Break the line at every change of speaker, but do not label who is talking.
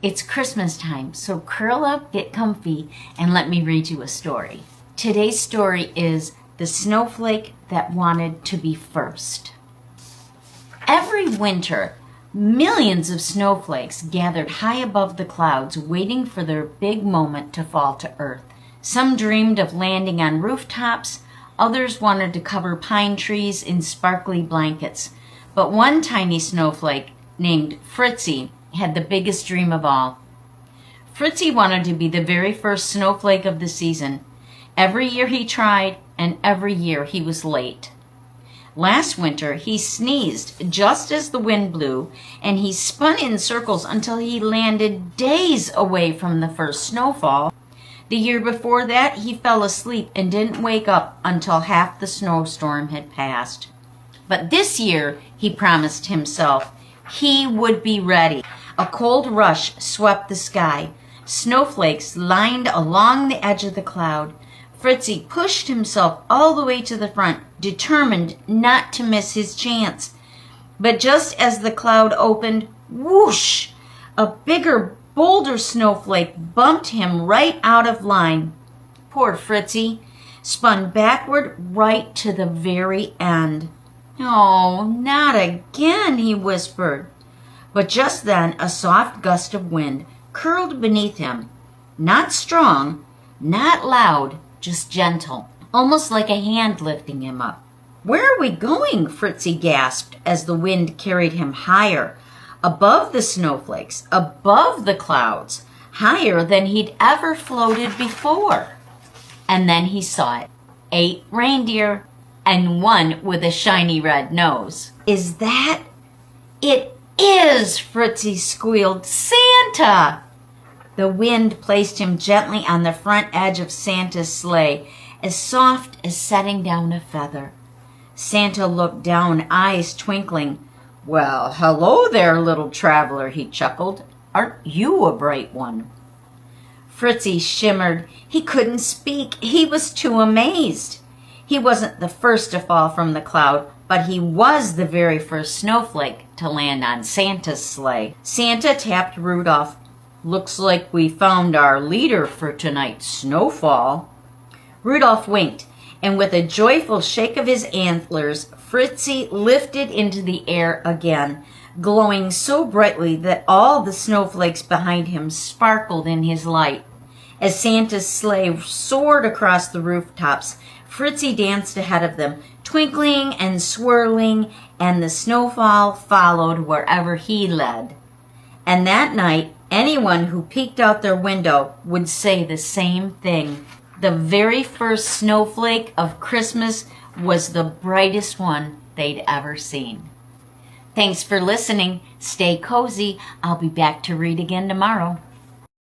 It's Christmas time, so curl up, get comfy, and let me read you a story. Today's story is The Snowflake That Wanted to Be First. Every winter, millions of snowflakes gathered high above the clouds, waiting for their big moment to fall to earth. Some dreamed of landing on rooftops, others wanted to cover pine trees in sparkly blankets. But one tiny snowflake named Fritzy had the biggest dream of all. Fritzy wanted to be the very first snowflake of the season. Every year he tried, and every year he was late. Last winter, he sneezed just as the wind blew, and he spun in circles until he landed days away from the first snowfall. The year before that, he fell asleep and didn't wake up until half the snowstorm had passed. But this year, he promised himself, he would be ready. A cold rush swept the sky. Snowflakes lined along the edge of the cloud. Fritzy pushed himself all the way to the front, determined not to miss his chance. But just as the cloud opened, whoosh! A bigger, bolder snowflake bumped him right out of line. Poor Fritzy spun backward right to the very end. "Oh, not again," he whispered. But just then a soft gust of wind curled beneath him. Not strong, not loud, just gentle, almost like a hand lifting him up. "Where are we going?" Fritzy gasped as the wind carried him higher, above the snowflakes, above the clouds, higher than he'd ever floated before. And then he saw it. 8 reindeer and one with a shiny red nose. "Is that it?" "Is," Fritzy squealed. "Santa!" The wind placed him gently on the front edge of Santa's sleigh, as soft as setting down a feather. Santa looked down, eyes twinkling. "Well, hello there, little traveler," he chuckled. "Aren't you a bright one?" Fritzy shimmered. He couldn't speak. He was too amazed. He wasn't the first to fall from the cloud, but he was the very first snowflake to land on Santa's sleigh. Santa tapped Rudolph. "Looks like we found our leader for tonight's snowfall." Rudolph winked, and with a joyful shake of his antlers, Fritzy lifted into the air again, glowing so brightly that all the snowflakes behind him sparkled in his light. As Santa's sleigh soared across the rooftops, Fritzy danced ahead of them, twinkling and swirling, and the snowfall followed wherever he led. And that night, anyone who peeked out their window would say the same thing. The very first snowflake of Christmas was the brightest one they'd ever seen. Thanks for listening. Stay cozy. I'll be back to read again tomorrow.